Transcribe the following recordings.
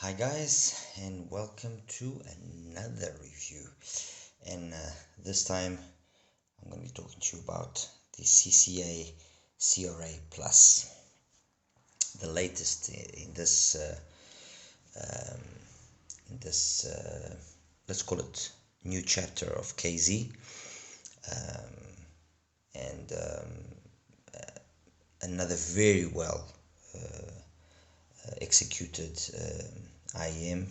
Hi guys, and welcome to another review. And this time I'm going to be talking to you about the CCA CRA Plus, the latest in this um, let's call it new chapter of KZ, and another very well executed IEM,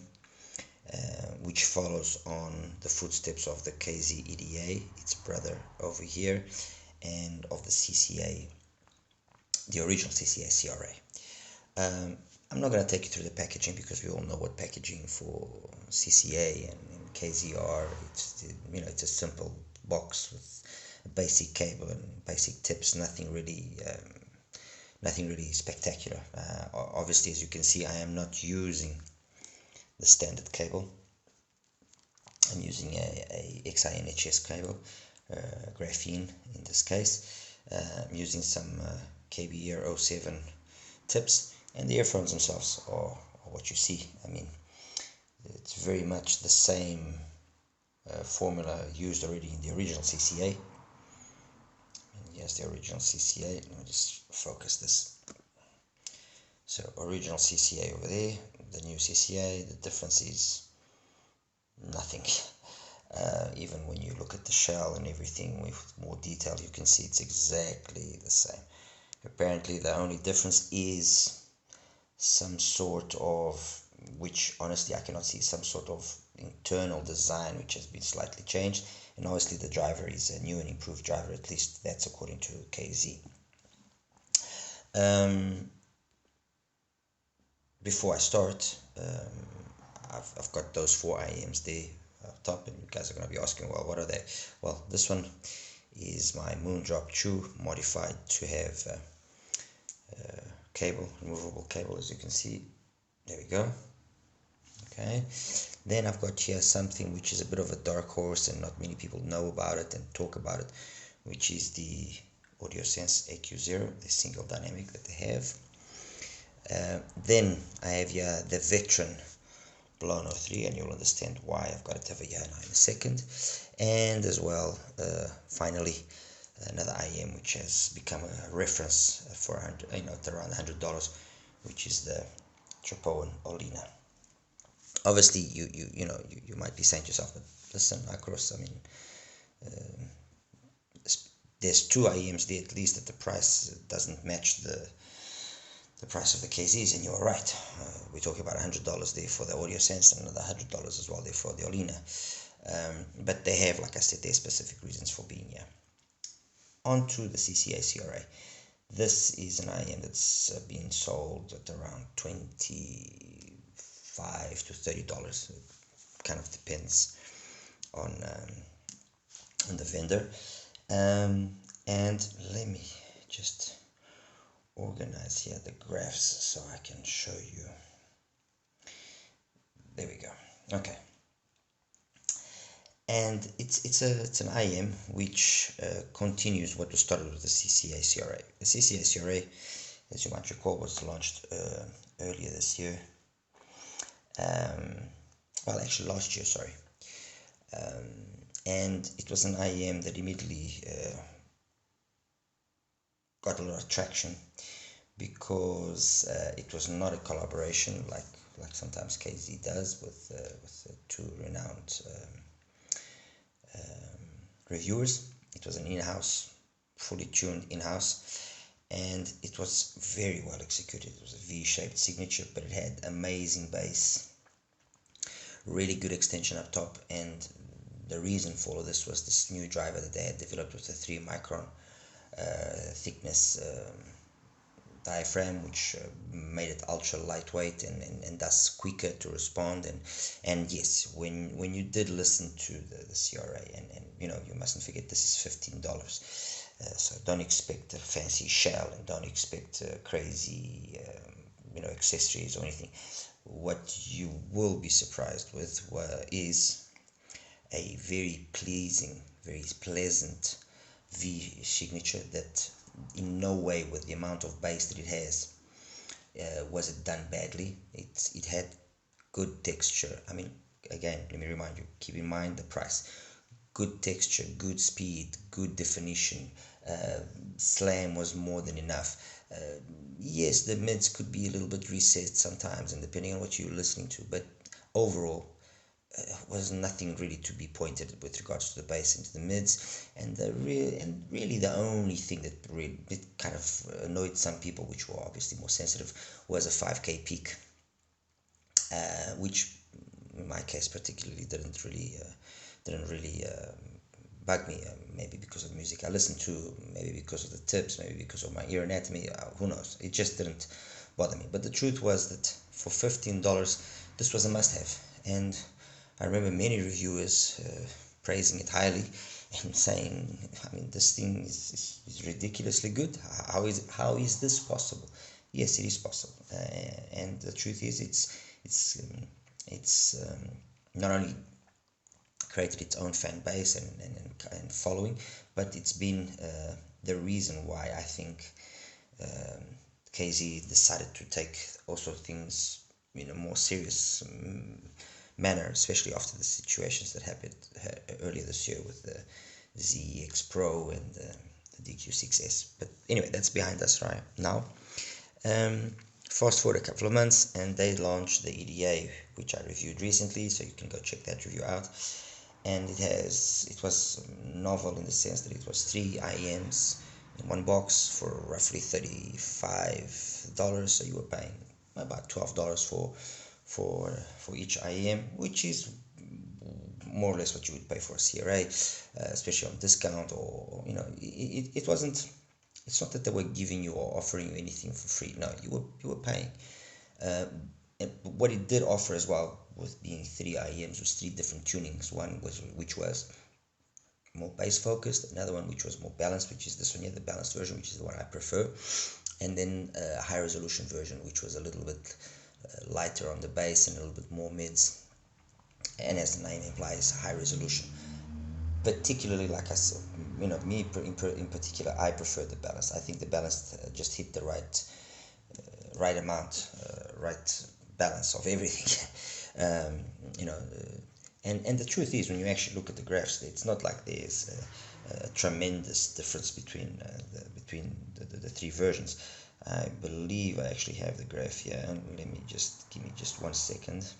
which follows on the footsteps of the KZ EDA, its brother over here, and of the CCA, the original CCA CRA. I'm not going to take you through the packaging because we all know what packaging for CCA and KZ are. It's a simple box with a basic cable and basic tips. Nothing really spectacular. Obviously, as you can see, I am not using the standard cable. I'm using a XINHS cable, graphene in this case. I'm using some KBR 07 tips, and the earphones themselves are what you see. I mean, it's very much the same formula used already in the original CCA. And yes, the original CCA. Let me just focus this. So original CCA over there, the new CCA. The difference is nothing. Even when you look at the shell and everything with more detail, you can see it's exactly the same. Apparently the only difference is some sort of, which honestly I cannot see, some sort of internal design which has been slightly changed, and obviously the driver is a new and improved driver, at least that's according to KZ. Before I start, I've got those four IEMs there up top, and you guys are going to be asking, well, what are they? Well, this one is my Moondrop Chu modified to have cable, removable cable, as you can see. There we go. Okay, then I've got here something which is a bit of a dark horse and not many people know about it and talk about it, which is the AudioSense AQ0, the single dynamic that they have. Then I have here the veteran Blon 03, and you'll understand why I've got it over here now in a second. And as well, finally, another IEM which has become a reference for around $100, which is the Tropoan Olina. Obviously, you might be saying to yourself, but listen, Akros, I mean, there's two IEMs there at least that the price doesn't match the price of the KZs, and you're right. We're talking about $100 there for the AudioSense and another $100 as well there for the Olina. But they have, like I said, their specific reasons for being here. On to the CCA CRA. This is an IEM that's being sold at around $25 to $30. It kind of depends on the vendor. And let me just organize here the graphs so I can show you. There we go. Okay, and it's an IEM which continues what was started with the CCA CRA. The CCA CRA, as you might recall, was launched earlier this year. Well, actually last year, sorry. And it was an IEM that immediately got a lot of traction because it was not a collaboration like sometimes KZ does with two renowned reviewers. It was an in-house, fully tuned in-house, and it was very well executed. It was a V-shaped signature, but it had amazing bass, really good extension up top, and the reason for all of this was this new driver that they had developed with a 3 micron thickness diaphragm, which made it ultra lightweight and thus quicker to respond. And yes, when you did listen to the CRA, and you mustn't forget this is $15, so don't expect a fancy shell and don't expect crazy accessories or anything. What you will be surprised with is a very pleasing, very pleasant V signature that in no way, with the amount of bass that it has, was it done badly. It had good texture. I mean, again, let me remind you, keep in mind the price. Good texture, good speed, good definition. Slam was more than enough. Yes, the mids could be a little bit reset sometimes, and depending on what you're listening to, but overall, was nothing really to be pointed with regards to the bass into the mids, and really the only thing that really it kind of annoyed some people, which were obviously more sensitive, was a 5K peak, which in my case particularly didn't really bug me. Maybe because of music I listened to, maybe because of the tips, maybe because of my ear anatomy. Who knows? It just didn't bother me. But the truth was that for $15, this was a must-have, and I remember many reviewers praising it highly and saying, I mean, this thing is ridiculously good. How is this possible? Yes, it is possible, and the truth is, it's not only created its own fan base and following, but it's been the reason why I think KZ decided to take also things in a more serious manner, especially after the situations that happened earlier this year with the ZX Pro and the DQ6S. But anyway, that's behind us right now. Fast forward a couple of months, and they launched the EDA, which I reviewed recently, so you can go check that review out. And it was novel in the sense that it was 3 IEMs in one box for roughly $35, so you were paying about $12 for each IEM, which is more or less what you would pay for a CRA, especially on discount, or it wasn't. It's not that they were giving you or offering you anything for free. No, you were paying. And what it did offer as well, with being 3 IEMs, was 3 different tunings. One which was more bass focused, another one which was more balanced, which is this one here, the balanced version, which is the one I prefer, and then a high resolution version, which was a little bit lighter on the bass and a little bit more mids, and as the name implies, high resolution. Particularly, like I said, me in particular, I prefer the balance. I think the balance just hit the right amount, right balance of everything. And the truth is, when you actually look at the graphs, it's not like there's a tremendous difference between the 3 versions. I believe I actually have the graph here. Let me give me just 1 second.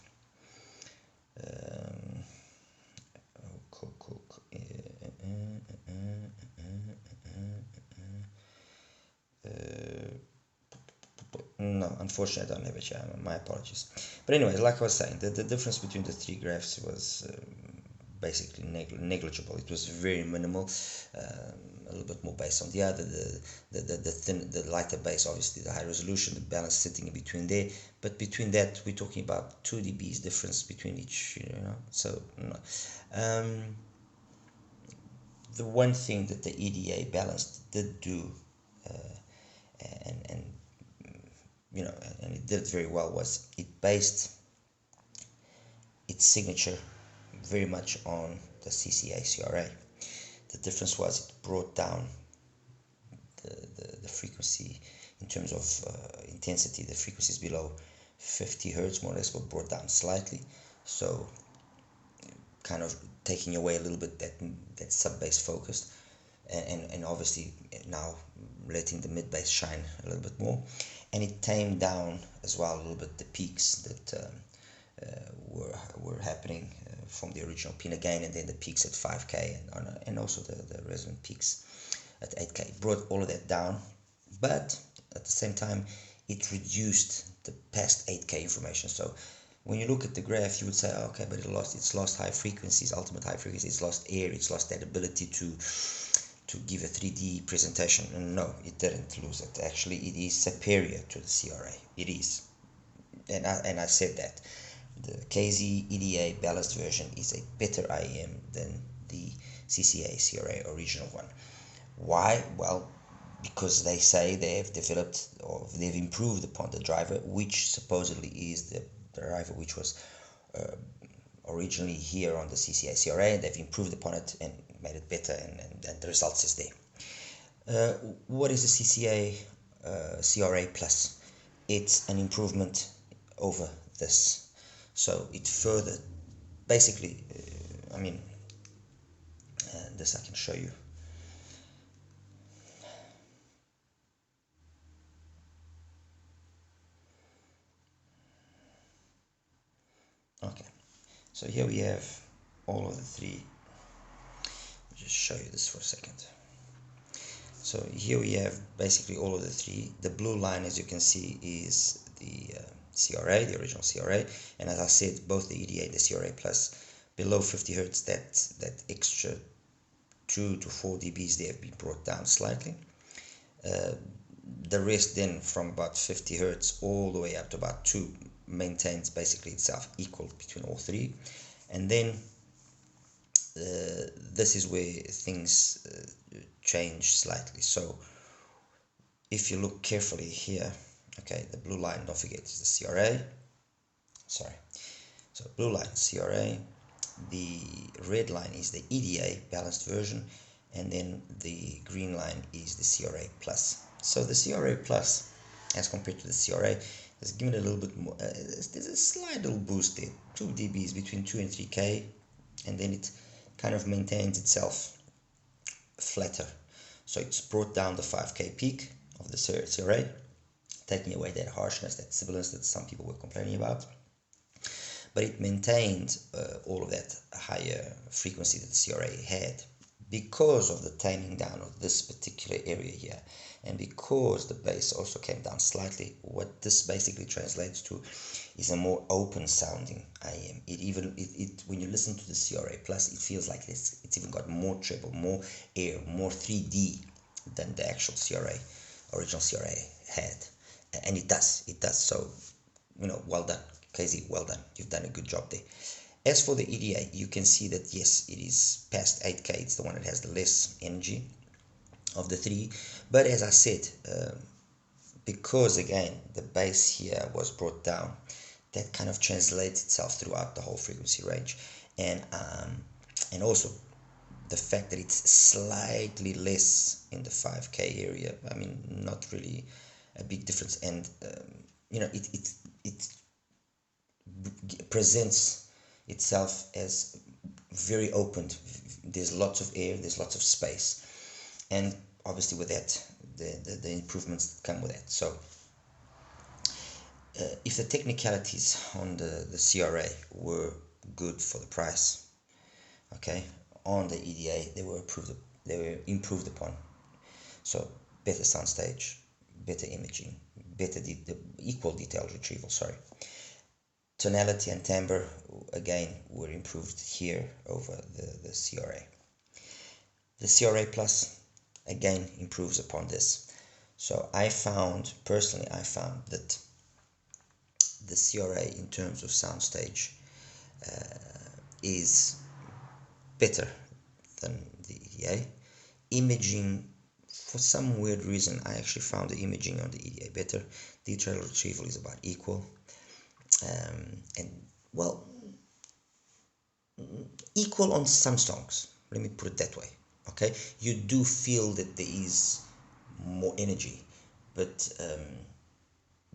No, unfortunately I don't have it here. My apologies. But anyways, like I was saying, the difference between the 3 graphs was basically negligible. It was very minimal. A little bit more bass on the other, the lighter bass, obviously the high resolution, the balance sitting in between there. But between that, we're talking about 2 dBs difference between each. So no. The one thing that the EDA balanced did do, and it did very well, was it based its signature very much on the CCA CRA. The difference was it brought down the frequency in terms of intensity. The frequencies below 50 hertz more or less were brought down slightly, so kind of taking away a little bit that sub bass focused, and obviously now letting the mid bass shine a little bit more. And it tamed down as well a little bit the peaks that were happening from the original pin again, and then the peaks at 5K and also the resonant peaks at 8K. It brought all of that down, but at the same time it reduced the past 8K information. So when you look at the graph, you would say, okay, but it's lost high frequencies, ultimate high frequencies, it's lost air, it's lost that ability to give a 3D presentation. And no, it didn't lose it. Actually, it is superior to the CRA. It is, and I said that the KZ EDA balanced version is a better IEM than the CCA CRA original one. Why? Well, because they say they have developed or they've improved upon the driver, which supposedly is the driver which was originally here on the CCA CRA, and they've improved upon it and made it better, and the results is there. What is the CCA CRA Plus? It's an improvement over this. So it further, basically, this I can show you. Okay, so here we have all of the three. I'll just show you this for a second. So here we have basically all of the three. The blue line, as you can see, is the CRA, the original CRA, and as I said, both the EDA and the CRA Plus, below 50 Hertz, that extra 2 to 4 dBs, they have been brought down slightly. The rest then from about 50 Hertz all the way up to about 2 maintains basically itself equal between all three. And then this is where things change slightly. So if you look carefully here, okay, the blue line, don't forget, is the CRA. Sorry, so blue line CRA, the red line is the EDA balanced version, and then the green line is the CRA Plus. So the CRA Plus, as compared to the CRA, has given it a little bit more, there's a slight little boost there, 2 dBs, between 2 and 3K, and then it kind of maintains itself flatter. So it's brought down the 5K peak of the CRA, taking away that harshness, that sibilance that some people were complaining about. But it maintained all of that higher frequency that the CRA had, because of the taming down of this particular area here, and because the bass also came down slightly. What this basically translates to is a more open sounding IM. When you listen to the CRA Plus, it feels like it's even got more treble, more air, more 3D than the actual original CRA had, and it does. So, well done, KZ, well done. You've done a good job there. As for the EDA, you can see that yes, it is past 8K. It's the one that has the less energy of the three. But as I said, because again the bass here was brought down, that kind of translates itself throughout the whole frequency range, and also the fact that it's slightly less in the 5K area. Not really a big difference, and it presents itself as very open. There's lots of air, there's lots of space, and obviously with that, the improvements that come with that. So if the technicalities on the CRA were good for the price, okay, on the EDA they were improved upon. So better soundstage, better imaging, better equal detail retrieval, tonality and timbre again were improved here over the CRA. The CRA Plus again improves upon this. So personally I found that the CRA in terms of soundstage is better than the EDA. Imaging, for some weird reason, I actually found the imaging on the EDA better. Detail retrieval is about equal. Equal on some songs, let me put it that way. Okay, you do feel that there is more energy, but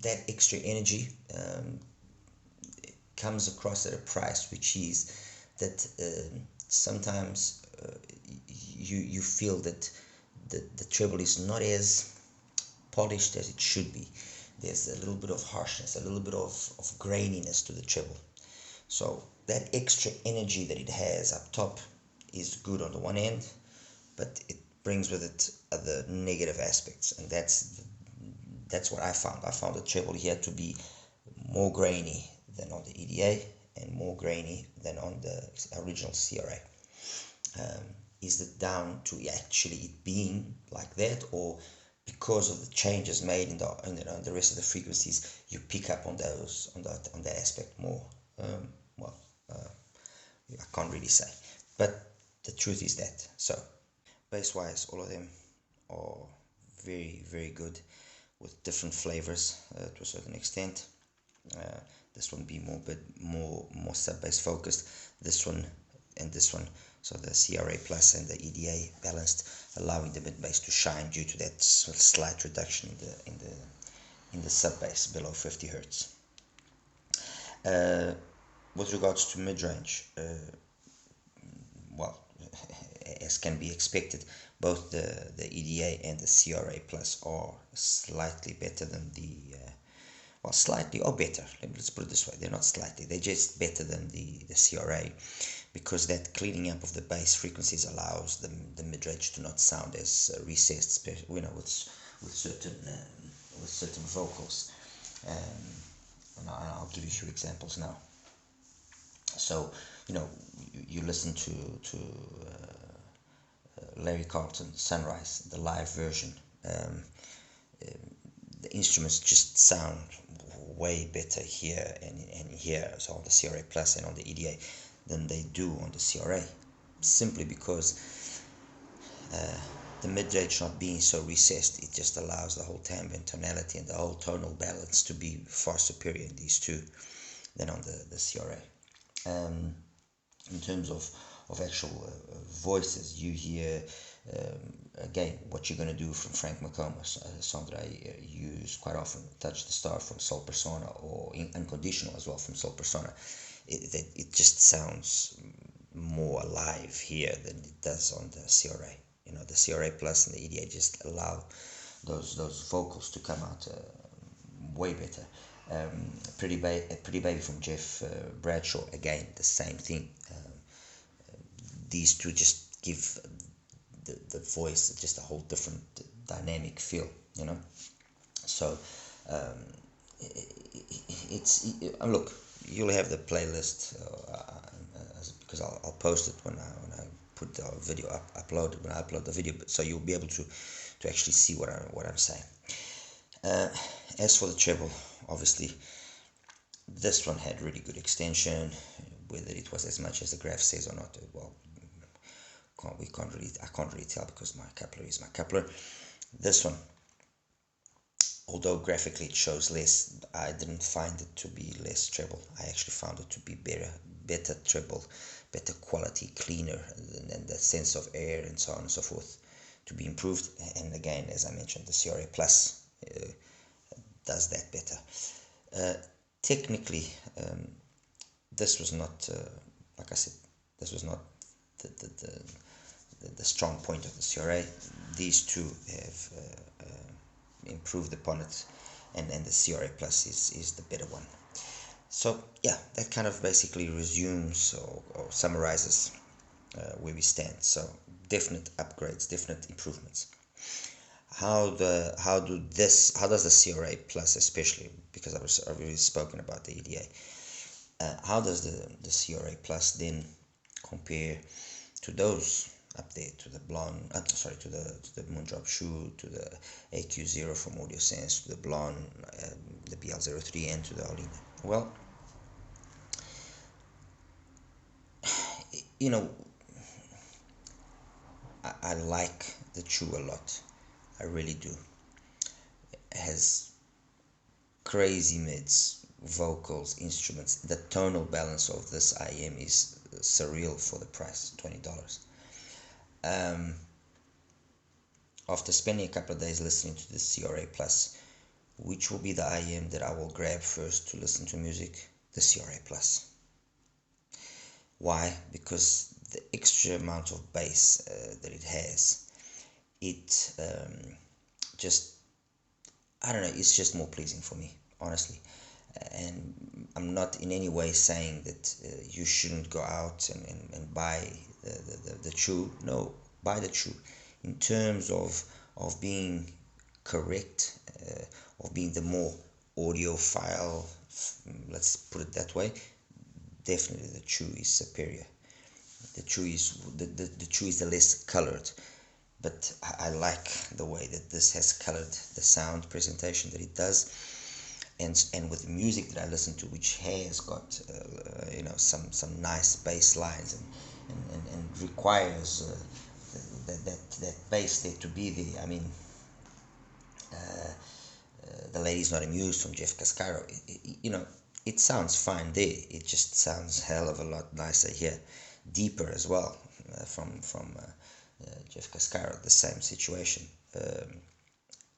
that extra energy comes across at a price which is that sometimes you feel that the treble is not as polished as it should be. There's a little bit of harshness, a little bit of graininess to the treble. So that extra energy that it has up top is good on the one end, but it brings with it other negative aspects, and that's what I found. I found the treble here to be more grainy than on the EDA and more grainy than on the original CRA. Is it down to actually it being like that, or because of the changes made in the rest of the frequencies, you pick up on those on that aspect more? I can't really say, but the truth is that. So bass wise, all of them are very, very good, with different flavors to a certain extent. This one be more sub bass focused, this one and this one. So the CRA Plus and the EDA balanced, allowing the mid bass to shine due to that slight reduction in the sub bass below 50 Hertz. with regards to mid-range, well, as can be expected, both the EDA and the CRA Plus are slightly better than the, well, slightly or better. Let's put it this way: they're not slightly; they're just better than the CRA, because that cleaning up of the bass frequencies allows the mid-range to not sound as recessed, you know, with certain vocals. And I'll give you a few examples now. So, you know, you listen to Larry Carlton Sunrise, the live version. The instruments just sound way better here and here, so on the CRA Plus and on the EDA, than they do on the CRA, simply because the mid-range not being so recessed, it just allows the whole timbre and tonality and the whole tonal balance to be far superior in these two than on the CRA. In terms of actual voices, you hear again what you're going to do from Frank McComas, a song that I use quite often, Touch the Star from Soul Persona, or Unconditional as well from Soul Persona. It just sounds more alive here than it does on the CRA. You know, the CRA Plus and the EDA just allow those vocals to come out way better. Pretty Baby from Jeff Bradshaw, again the same thing. These two just give the voice just a whole different dynamic feel, you know. So look, you'll have the playlist because I'll post it when I put the video upload when I upload the video, so you'll be able to actually see what I'm saying. As for the treble, obviously this one had really good extension. Whether it was as much as the graph says or not, well, I can't really tell, because my coupler is my coupler. This one, although graphically it shows less, I didn't find it to be less treble. I actually found it to be better treble, better quality, cleaner, and the sense of air and so on and so forth to be improved. And again, as I mentioned, the CRA Plus does that better. Technically, this was not, like I said, this was not the strong point of the CRA. These two have improved upon it, and the CRA Plus is the better one. So yeah, that kind of basically resumes or summarizes where we stand. So definite upgrades, definite improvements. How does the CRA Plus, especially because I've already spoken about the EDA, how does the CRA Plus then compare to those up there, to the Blon, to the Moondrop Chu, to the AQ0 from AudioSense, to the Blon, the BL03, and to the Alina? Well, you know, I like the Chu a lot. I really do. It has crazy mids, vocals, instruments. The tonal balance of this IM is surreal for the price, $20. After spending a couple of days listening to the CRA Plus, which will be the IM that I will grab first to listen to music? The CRA Plus. Why? Because the extra amount of bass that it has, it just, I don't know, it's just more pleasing for me, honestly. And I'm not in any way saying that you shouldn't go out and buy the Chu. No, buy the Chu. In terms of being correct, of being the more audiophile, let's put it that way, definitely the Chu is superior. The Chu is the Chu is the less colored, but I like the way that this has colored the sound presentation that it does. And with the music that I listen to, which has got you know, some nice bass lines and requires that bass there to be there. I mean, The Lady's Not Amused from Jeff Cascaro, you know, it sounds fine there. It just sounds hell of a lot nicer here, deeper as well, from Jeff Cascaro. The same situation.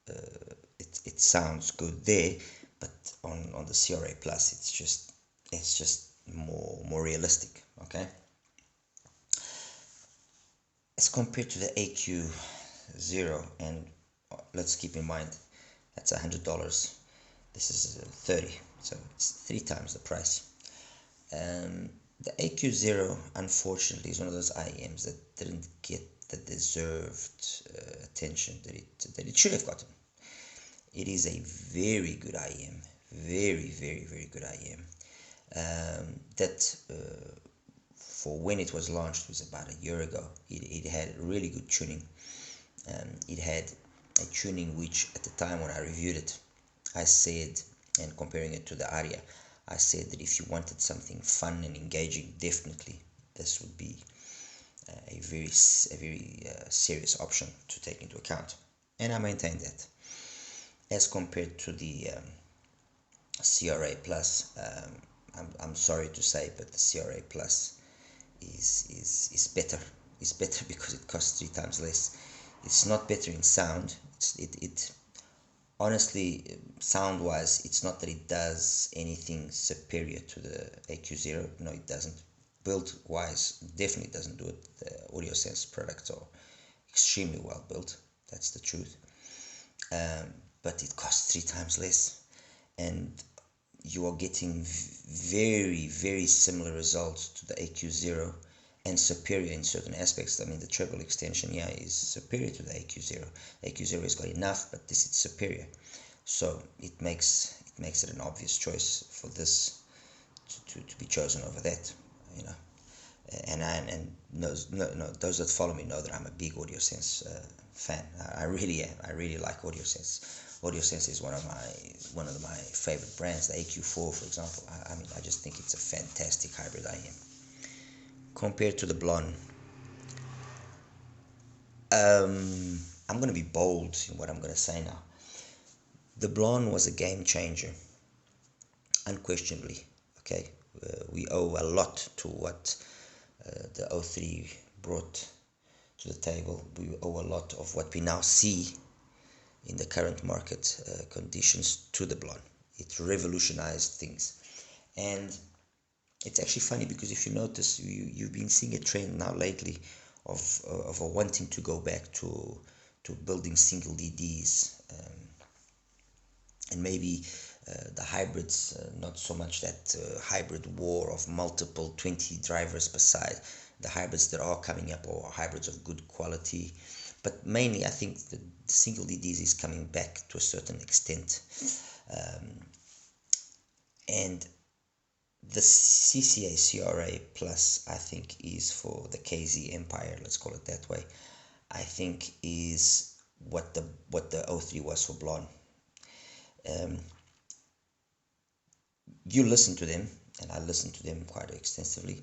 It sounds good there, but on the CRA Plus, it's just more realistic. Okay, as compared to the AQ0, and let's keep in mind that's $100. This is 30, so it's 3 times the price. The AQ0, unfortunately, is one of those IEMs that didn't get the deserved attention that it should have gotten. It is a very good IEM, very good IEM. That for when it was launched, was about a year ago. It had really good tuning. It had a tuning which, at the time when I reviewed it, I said, and comparing it to the Aria, I said that if you wanted something fun and engaging, definitely this would be a very serious option to take into account, and I maintain that. As compared to the CRA Plus, I'm sorry to say, but the CRA Plus is better. It's better because it costs 3 times less. It's not better in sound. It honestly, sound wise, it's not that it does anything superior to the AQ0. No, it doesn't. Build wise, definitely doesn't do it. The AudioSense products are extremely well built, that's the truth. But it costs 3 times less, and you are getting very similar results to the AQ0, and superior in certain aspects. I mean, the treble extension here is superior to the AQ0. AQ0 has got enough, but this is superior, so it makes it an obvious choice for this to be chosen over that, you know. And those that follow me know that I'm a big AudioSense fan. I really am. I really like AudioSense. AudioSense is one of my favorite brands. The AQ4, for example. I mean, I just think it's a fantastic hybrid IM. Compared to the Blon, I'm going to be bold in what I'm going to say now. The Blon was a game changer, unquestionably. Okay, we owe a lot to what the 03 brought to the table. We owe a lot of what we now see in the current market conditions to the Blon. It revolutionized things, and it's actually funny because if you notice, you've been seeing a trend now lately of wanting to go back to building single DDs, and maybe the hybrids, not so much that hybrid war of multiple 20 drivers per side. The hybrids that are coming up are hybrids of good quality, but mainly I think the single DDs is coming back to a certain extent, and the CCA CRA Plus, I think, is for the KZ Empire, let's call it that way. I think is what the 03 was for Blon. You listen to them, and I listen to them quite extensively,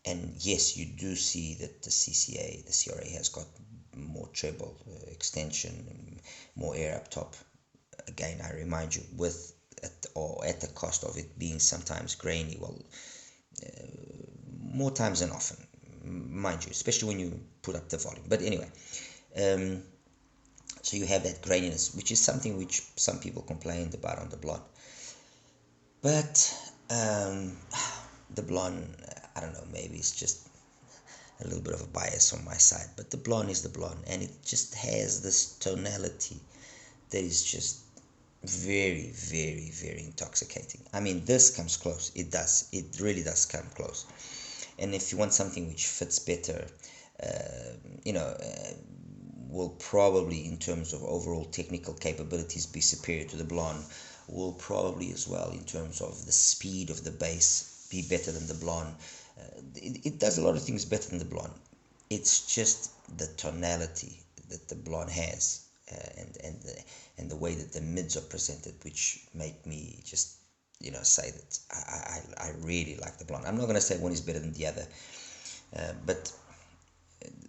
and yes, you do see that the CRA has got more treble extension, more air up top. Again, I remind you, at the cost of it being sometimes grainy, well, more times than often, mind you, especially when you put up the volume. But anyway, so you have that graininess, which is something which some people complained about on the Blon. But the Blon, I don't know, maybe it's just a little bit of a bias on my side, but the Blon is the Blon, and it just has this tonality that is just very intoxicating. I mean, this comes close. It really does come close. And if you want something which fits better, will probably, in terms of overall technical capabilities, be superior to the Blon. Will probably as well, in terms of the speed of the bass, be better than the Blon. It does a lot of things better than the Blon. It's just the tonality that the Blon has, and the way that the mids are presented, which make me just say that I really like the Blon. I'm not going to say one is better than the other, but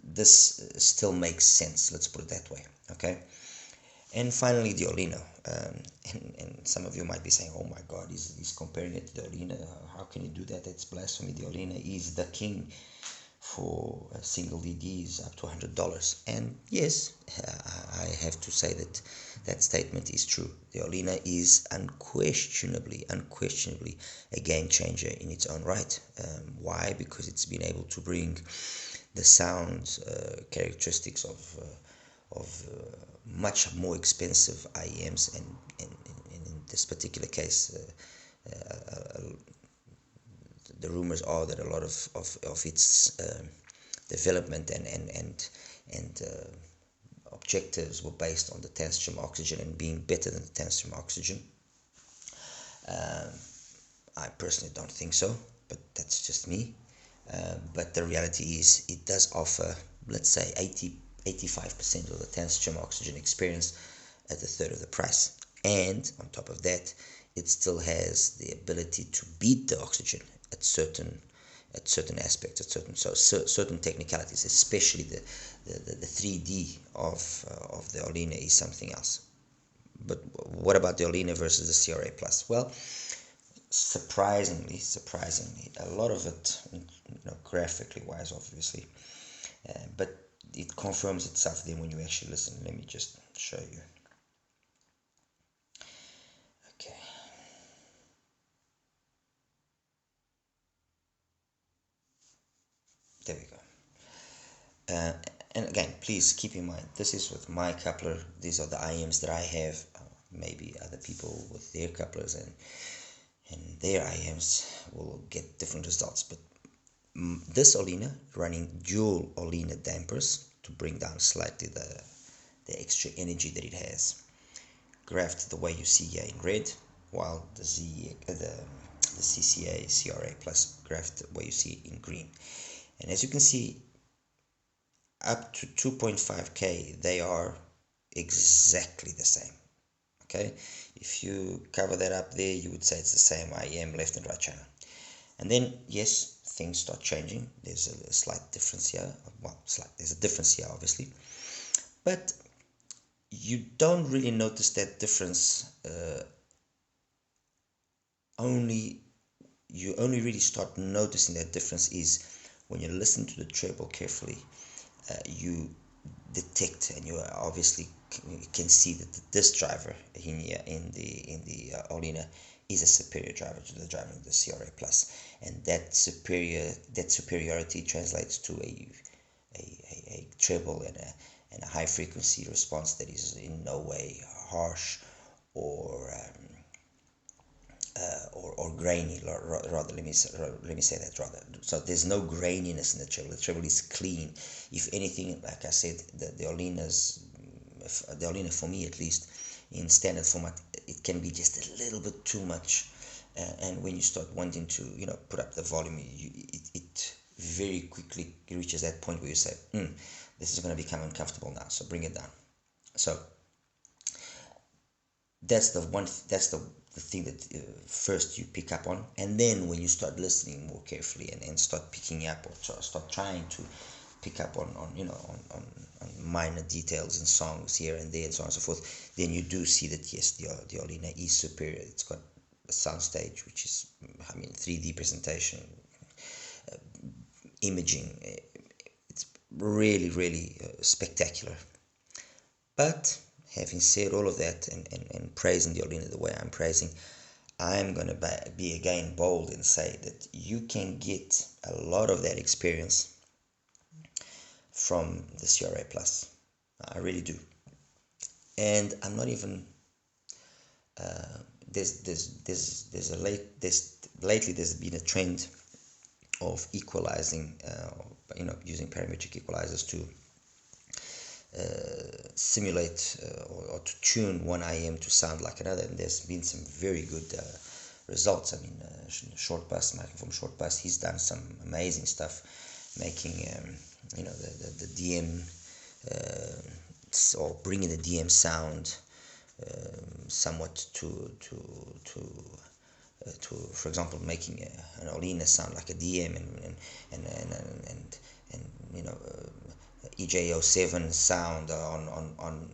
this still makes sense. Let's put it that way. Okay. And finally, the Olino, and some of you might be saying, "Oh my God, he's comparing it to the Olino. How can you do that? That's blasphemy." The Olino is the king for a single ED is up to $100. And yes, I have to say that that statement is true. The Olina is unquestionably a game changer in its own right. Why? Because it's been able to bring the sound characteristics of much more expensive IEMs, and in this particular case, the rumors are that a lot of its development and objectives were based on the tantalum oxygen and being better than the tantalum oxygen. I personally don't think so, but that's just me. But the reality is it does offer, let's say, 85% of the tantalum oxygen experience at a third of the price. And on top of that, it still has the ability to beat the oxygen at certain aspects, at certain technicalities, especially the 3D of the Olina is something else. But what about the Olina versus the CRA Plus? Well, surprisingly, a lot of it, graphically wise, obviously, but it confirms itself then when you actually listen. Let me just show you. Okay. There we go. And again, please keep in mind, this is with my coupler. These are the IEMs that I have. Maybe other people with their couplers and their IEMs will get different results. But this Olina running dual Olina dampers to bring down slightly the extra energy that it has, graphed the way you see here in red, while the CCA CRA Plus graphed the way you see in green. And as you can see, up to 2.5K, they are exactly the same. Okay, if you cover that up there, you would say it's the same IEM left and right channel. And then, yes, things start changing. There's a slight difference here. Well, there's a difference here, obviously. But you don't really notice that difference. You only really start noticing that difference is when you listen to the treble carefully. You detect, and you obviously can see that this driver in the Olina is a superior driver to the driver in the CRA Plus, and that superiority translates to a treble and a high frequency response that is in no way harsh or grainy. Rather, let me say that rather. So there's no graininess in the treble. The treble is clean. If anything, like I said, the Olina for me at least, in standard format, it can be just a little bit too much. And when you start wanting to, put up the volume, it very quickly reaches that point where you say, this is going to become uncomfortable now. So bring it down. So that's the thing that first you pick up on, and then when you start listening more carefully and start picking up or start trying to pick up on minor details in songs here and there and so on and so forth, then you do see that yes, the Olina is superior. It's got a soundstage which is, 3D presentation, imaging. It's really spectacular. But having said all of that and praising the Olina the way I'm praising, I'm going to be again bold and say that you can get a lot of that experience from the CRA Plus. I really do. And I'm not even lately there's been a trend of equalizing, using parametric equalizers to simulate or to tune one IEM to sound like another, and there's been some very good results. Short Bus, Michael from Short Bus, he's done some amazing stuff, making the DM or bringing the DM sound somewhat to for example, making an Olina sound like a DM and EJ07 sound on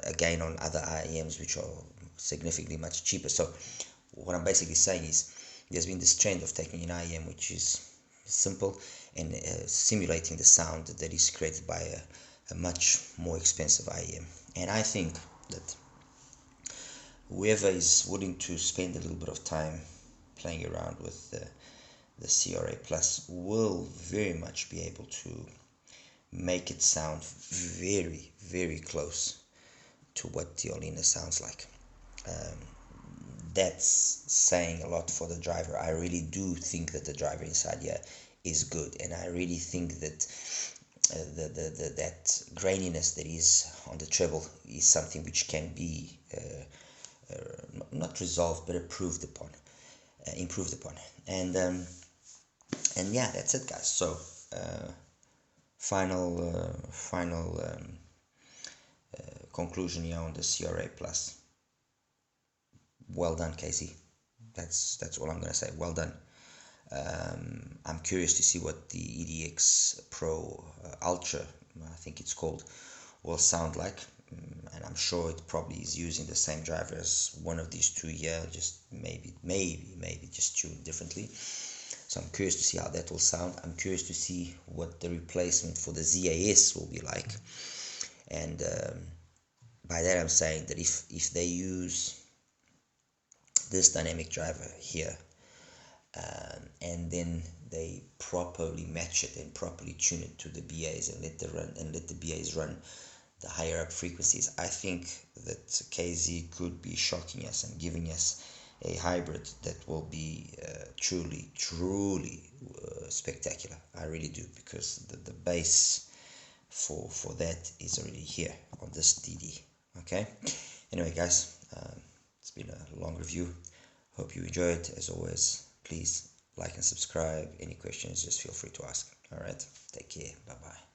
again on other IEMs which are significantly much cheaper. So what I'm basically saying is there's been this trend of taking an IEM which is simple, and simulating the sound that is created by a much more expensive IEM. And I think that whoever is willing to spend a little bit of time playing around with the CRA Plus will very much be able to make it sound very, very close to what the Olina sounds like. That's saying a lot for the driver. I really do think that the driver inside here is good, and I really think that that graininess that is on the treble is something which can be not resolved but improved upon, and yeah, that's it, guys. So final conclusion here on the CRA Plus. Well done, Casey. That's all I'm gonna say. Well done. I'm curious to see what the EDX Pro Ultra, I think it's called, will sound like, and I'm sure it probably is using the same driver as one of these two here, just maybe just tuned differently. So I'm curious to see how that will sound. I'm curious to see what the replacement for the ZAS will be like, and by that I'm saying that if they use this dynamic driver here, and then they properly match it and properly tune it to the BAs and let the BAs run the higher up frequencies, I think that KZ could be shocking us and giving us a hybrid that will be truly spectacular. I really do, because the base for that is already here on this DD. Okay, anyway, guys, it's been a long review. Hope you enjoy it. As always, please like and subscribe. Any questions, just feel free to ask. All right, take care. Bye bye.